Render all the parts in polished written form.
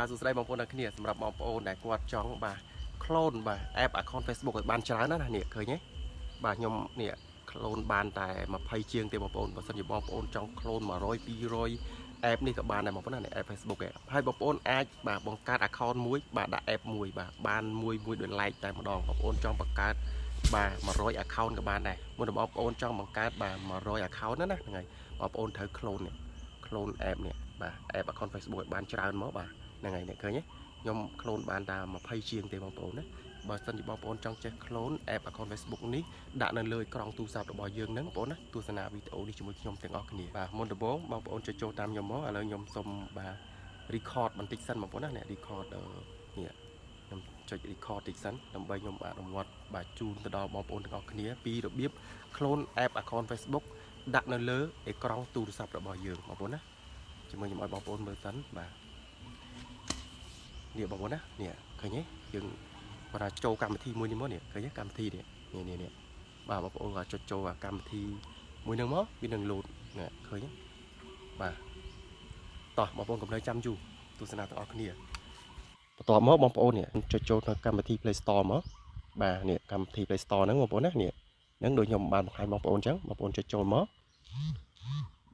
បាទសួស្តីបងប្អូនទាំងគ្នាសម្រាប់បងប្អូនដែលគាត់ចង់បាទ clone បាទ app account Facebook ឲ្យបានច្រើនណានេះឃើញទេបាទខ្ញុំនេះ clone បានតែ20ជាងទេបងប្អូនបើសិនជាបងប្អូនចង់ clone 100 200 app នេះក៏បានដែរបងប្អូនណា app Facebook ឯងហើយបងប្អូនអាចបាទបង្កើត account មួយបាទដាក់ app មួយបាទបានមួយដូច like តែម្ដងបងប្អូនចង់បង្កើតបាទ100 account ក៏បានដែរមុនបងប្អូនចង់បង្កើតបាទ100 account ណាហ្នឹងហើយបងប្អូនត្រូវ clone នេះ clone app នេះបាទ app account Facebook ឲ្យបានច្រើនមកបាទហ្នឹងហើយឃើញទេខ្ញុំ clone បានតែ20ជាងទេបងប្អូនណាបើសិនជាបងប្អូនចង់ចេះ clone app account Facebook នេះដាក់នៅលើអេក្រង់ទូរស័ព្ទរបស់យើងហ្នឹងបងប្អូនណាទស្សនាវីដេអូនេះជាមួយខ្ញុំទាំងអស់គ្នាបាទមុនដំបូងបងប្អូនចុចចូលតាមខ្ញុំមកឥឡូវខ្ញុំសូមបាទ record បន្តិចសិនបងប្អូនណាអ្នក record នេះខ្ញុំចុច record តិចសិនដើម្បីខ្ញុំអនុវត្តបាទជូនទៅដល់បងប្អូនទាំងអស់គ្នាពីរបៀប clone app account Facebook ដាក់នៅលើអេក្រង់ទូរស័ព្ទរបស់យើងបងប្អូនណាជាមួយខ្ញុំឲ្យបងប្អូនមើលសិនបាទនេះបងប្អូនណានេះឃើញទេយើងបើថាចូលកម្មវិធីមួយនេះមកនេះឃើញទេកម្មវិធីនេះបាទបងប្អូនក៏ចុចចូលកម្មវិធីមួយនឹងមកវានឹងលោតនេះឃើញទេបាទតោះបងប្អូនកុំភ្លេចចាំយូរទស្សនាទាំងអស់គ្នាបន្ទាប់មកបងប្អូននេះចុចចូលនៅកម្មវិធី Play Store មកបាទនេះកម្មវិធី Play Store ហ្នឹងបងប្អូនណានេះហ្នឹងដូចខ្ញុំបានបង្ហាញបងប្អូនអញ្ចឹងបងប្អូនចុចចូលមក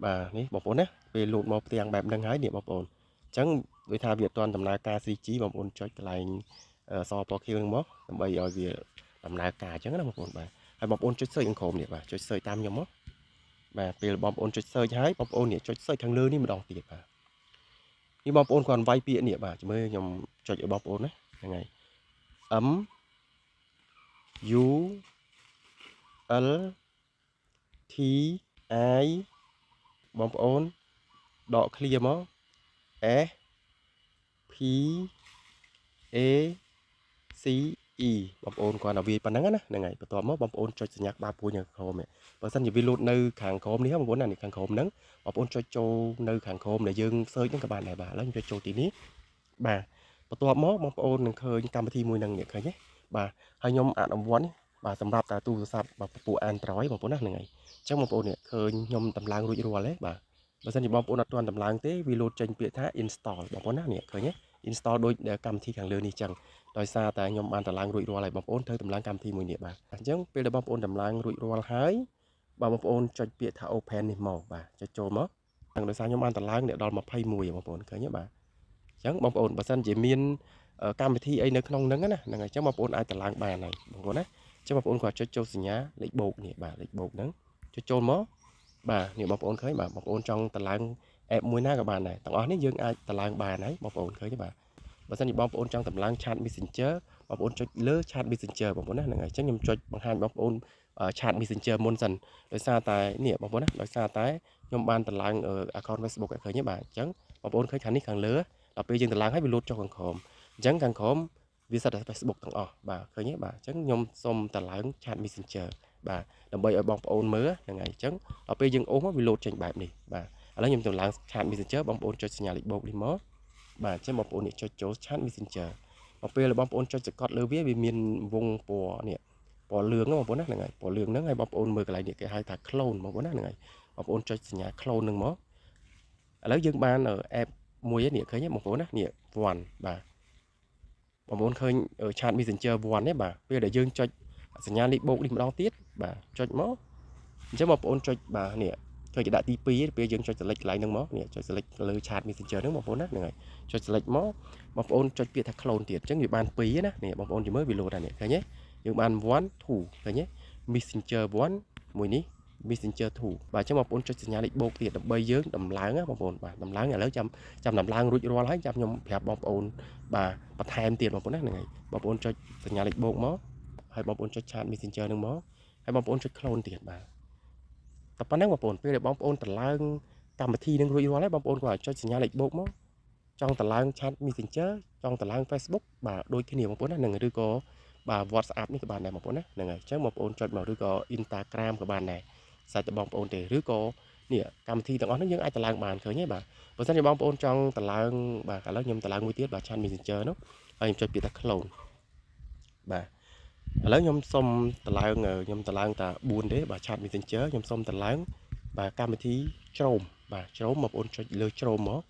បាទនេះបងប្អូនណាពេលលោតមកផ្ទាំងបែបហ្នឹងហើយនេះបងប្អូនអញ្ចឹងដូចថាវាអត់ទាន់ដំណើរការ 3G បងប្អូនចុចកន្លែងសពណ៌ខៀវហ្នឹងមកដើម្បីឲ្យវាដំណើរការអញ្ចឹងណាបងប្អូនបាទហើយបងប្អូនចុច search ក្នុង Chrome នេះបាទចុច search តាមខ្ញុំមកបាទពេលបងប្អូនចុច search ហើយបងប្អូននេះចុច search ខាងលើនេះម្ដងទៀតបាទនេះបងប្អូនគាត់វាយពាក្យនេះបាទជាមួយខ្ញុំចុចឲ្យបងប្អូនណាហ្នឹងហើយ M U L T I បងប្អូនដក clear មក S P A C E បងប្អូនគាត់ឲ្យវាប៉ុណ្ណឹងណាហ្នឹងហើយបន្ទាប់មកបងប្អូនចុចសញ្ញាក្បាលពួរនៅក្រោមនេះបើសិនជាវាលោតនៅខាងក្រោមនេះបងប្អូនណានេះខាងក្រោមហ្នឹងបងប្អូនចុចចូលនៅខាងក្រោមដែលយើង search ហ្នឹងក៏បានដែរបាទឥឡូវខ្ញុំចុចចូលទីនេះបាទបន្ទាប់មកបងប្អូននឹងឃើញកម្មវិធីមួយហ្នឹងនេះឃើញទេបាទហើយខ្ញុំអនុវត្តនេះបាទសម្រាប់តែទូរស័ព្ទពពួក Android បងប្អូនណាហ្នឹងហើយអញ្ចឹងបងប្អូននេះឃើញខ្ញុំតម្លើងរួចរាល់ទេបាទបើសិនជាបងប្អូនអត់ទាន់តម្លើងទេវាលោតចេញពាក្យថា install បងប្អូនណានេះឃើញទេ install ដូចកម្មវិធីខាងលើនេះអញ្ចឹងដោយសារតែខ្ញុំបានតម្លើងរួចរាល់ហើយបងប្អូនត្រូវតម្លើងកម្មវិធីមួយនេះបាទអញ្ចឹងពេលដែលបងប្អូនតម្លើងរួចរាល់ហើយបងប្អូនចុចពាក្យថា open នេះមកបាទចុចចូលមកហើយដោយសារខ្ញុំបានតម្លើងដល់21បងប្អូនឃើញទេបាទអញ្ចឹងបងប្អូនបើសិនជាមានកម្មវិធីអីនៅក្នុងហ្នឹងណាហ្នឹងហើយអញ្ចឹងបងប្អូនអាចតម្លើងបានហើយបងប្អូនណាអញ្ចឹងបងប្អូនគាត់ចុចចូលសញ្ញាលេខបូកនេះបាទលេខបូកហ្នឹងចុចចូលមកបាទនេះបងប្អូនឃើញបាទបងប្អូនចង់តម្លើង app មួយណាក៏បានដែរទាំងអស់នេះយើងអាចតម្លើងបានហើយបងប្អូនឃើញទេបាទបើសិនជាបងប្អូនចង់តម្លើង chat messenger បងប្អូនចុចលើ chat messenger បងប្អូនណាហ្នឹងហើយអញ្ចឹងខ្ញុំចុចបង្ហាញបងប្អូន chat messenger មុនសិនដោយសារតែនេះបងប្អូនណាដោយសារតែខ្ញុំបានតម្លើង account Facebook ឃើញទេបាទអញ្ចឹងបងប្អូនឃើញខាងនេះខាងលើដល់ពេលយើងតម្លើងហើយវាលោតចុះខាងក្រោមអញ្ចឹងខាងក្រោមវាសិតតែ Facebook ទាំងអស់បាទឃើញទេបាទអញ្ចឹងខ្ញុំសូមតម្លើង chat messenger បាទដើម្បីឲ្យបងប្អូនមើលហ្នឹងហើយអញ្ចឹងដល់ពេលយើងអូសមកវាលោតចេញបែបនេះបាទឥឡូវខ្ញុំតម្លើង chat messenger បងប្អូនចុចសញ្ញាលេខបូកនេះមកបាទអញ្ចឹងបងប្អូននេះចុចចូល chat messenger ដល់ពេលបងប្អូនចុចសកត់លើវាមានវងពណ៌នេះពណ៌លឿងបងប្អូនណាហ្នឹងហើយពណ៌លឿងហ្នឹងហើយបងប្អូនមើលកន្លែងនេះគេហៅថា clone បងប្អូនណាហ្នឹងហើយបងប្អូនចុចសញ្ញា clone ហ្នឹងមកឥឡូវយើងបាន app មួយនេះឃើញទេបងប្អូនណានេះ1បាទបងប្អូនឃើញ chat messenger 1ទេបាទពេលដែលយើងចុចសញ្ញាលេខបូកនេះម្ដងទៀតបាទចុចមកអញ្ចឹងបងប្អូនចុចបាទនេះចុចកណ្ដាស់ទី2ពេលយើងចុច select កន្លែងហ្នឹងមកនេះចុច select លើ chat messenger ហ្នឹងបងប្អូនណាហ្នឹងហើយចុច select មកបងប្អូនចុចពាក្យថា clone ទៀតអញ្ចឹងវាបាន2ណានេះបងប្អូនជិះមើលវាលោតដែរនេះឃើញទេយើងបាន1 2ឃើញទេ messenger 1មួយនេះ messenger 2បាទអញ្ចឹងបងប្អូនចុចសញ្ញាលេខបូកទៀតដើម្បីយើងតម្លើងណាបងប្អូនបាទតម្លើងឥឡូវចាំតម្លើងរួចរាល់ហើយចាំខ្ញុំប្រាប់បងប្អូនបាទបន្ថែមទៀតបងប្អូនណាហ្នឹងហើយបងប្អូនចុចសញ្ញាលេខបូកមកហើយបងប្អូនចុច chat messenger ហ្នឹងមកហើយបងប្អូនចុច clone ទៀតបាទតែប៉ុណ្ណឹងបងប្អូនពេលដែលបងប្អូនតម្លើងកម្មវិធីនឹងរួចរាល់ហើយបងប្អូនគាត់ចុចសញ្ញាលេខបូកមកចង់តម្លើង chat messenger ចង់តម្លើង Facebook បាទដូចគ្នាបងប្អូនណានឹងឬក៏បាទ WhatsApp នេះក៏បានដែរបងប្អូនណាហ្នឹងហើយអញ្ចឹងបងប្អូនចុចមកឬក៏ Instagram ក៏បានដែរសាច់តែបងប្អូនទេឬក៏នេះកម្មវិធីទាំងអស់ហ្នឹងយើងអាចតម្លើងបានឃើញទេបាទបើមិនជាបងប្អូនចង់តម្លើងបាទឥឡូវខ្ញុំតម្លើងមួយទៀតបាទ chat messenger នោះហើយខ្ញុំចុចពាក្យថា clone បាទឥឡូវខ្ញុំសុំតម្លើងខ្ញុំតម្លើងតែ4ទេបាទ chat messenger ខ្ញុំសុំតម្លើងបាទកម្មវិធីជ្រោមបាទជ្រោមបងប្អូនចុចលើជ្រោមមក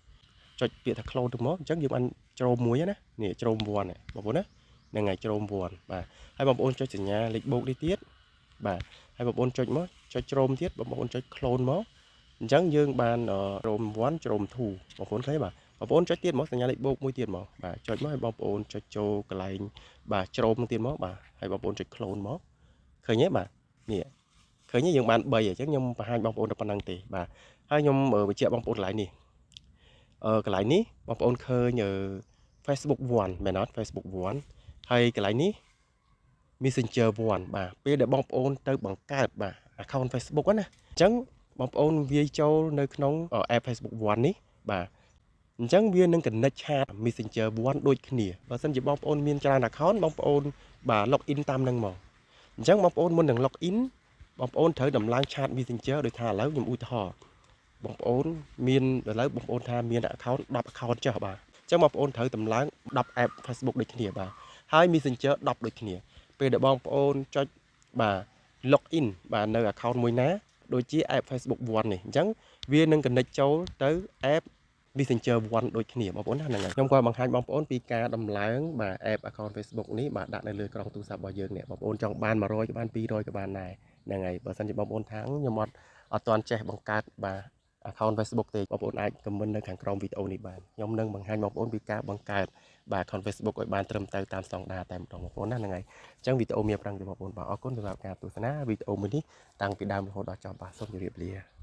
ចុចពាក្យថា clone ទៅមកអញ្ចឹងយើងបានជ្រោមមួយណានេះជ្រោម1នេះបងប្អូនណាហ្នឹងហើយជ្រោម1បាទហើយបងប្អូនចុចសញ្ញាលេខបូកនេះទៀតបាទហើយបងប្អូនចុចមកចុចជ្រោមទៀតបងប្អូនចុច clone មកអញ្ចឹងយើងបានជ្រោម1ជ្រោម2បងប្អូនឃើញបាទបងប្អូនចុចទៀតមកសញ្ញាលេខបូកមួយទៀតមកបាទចុចមកឲ្យបងប្អូនចុចចូលកន្លែងបាទជ្រោមទៀតមកបាទហើយបងប្អូនចុច clone មកឃើញទេបាទនេះឃើញទេយើងបាន3អញ្ចឹងខ្ញុំបង្ហាញបងប្អូនតែប៉ុណ្្នឹងទេបាទហើយខ្ញុំបញ្ជាក់បងប្អូនកន្លែងនេះកន្លែងនេះបងប្អូនឃើញFacebook 1មែនអត់ Facebook 1ហើយកន្លែងនេះ Messenger 1បាទពេលដែលបងប្អូនទៅបង្កើតបាទ account Facebook ណាអញ្ចឹងបងប្អូនវាយចូលនៅក្នុង app Facebook 1នេះបាទអញ្ចឹងវានឹង connect chat Messenger 1ដូចគ្នាបើសិនជាបងប្អូនមានច្រើន account បងប្អូនបាទ log in តាមនឹងមកអញ្ចឹងបងប្អូនមុននឹង log in បងប្អូនត្រូវដំឡើង chat Messenger ដូចថាឥឡូវខ្ញុំឧទាហរណ៍បងប្អូនមានឥឡូវបងប្អូនថាមាន account 10 account ចុះបាទអញ្ចឹងបងប្អូនត្រូវដំឡើង10 app Facebook ដូចគ្នាបាទហើយ Messenger 10ដូចគ្នាពេលដែលបងប្អូនចុចបាទ log in បាទនៅ account មួយណាដូចជា app Facebook 1នេះអញ្ចឹងវានឹង connect ចូលទៅ app Messenger 1ដូចគ្នាបងប្អូនណាហ្នឹងហើយខ្ញុំក៏បង្ហាញបងប្អូនពីការដំឡើងបាទ app account Facebook នេះបាទដាក់នៅលើក្រោមទូរស័ព្ទរបស់យើងនេះបងប្អូនចង់បាន100ក៏បាន200ក៏បានដែរហ្នឹងហើយបើសិនជាបងប្អូនថាខ្ញុំអត់ទាន់ចេះបង្កើតបាទ account Facebook ទេបងប្អូនអាច comment នៅខាងក្រោមវីដេអូនេះបានខ្ញុំនឹងបង្ហាញបងប្អូនពីការបង្កើតបាទ account Facebook ឲ្យបានត្រឹមត្រូវតាមស្តង់ដារតែម្ដងបងប្អូនណាហ្នឹងហើយអញ្ចឹងវីដេអូមានប្រឹងទេបងប្អូនបាទអរគុណសម្រាប់ការទស្សនាវីដេអូមួយនេះតាំងពីដើមរហូតដល់ចប់បាទសូមជម្រាបលា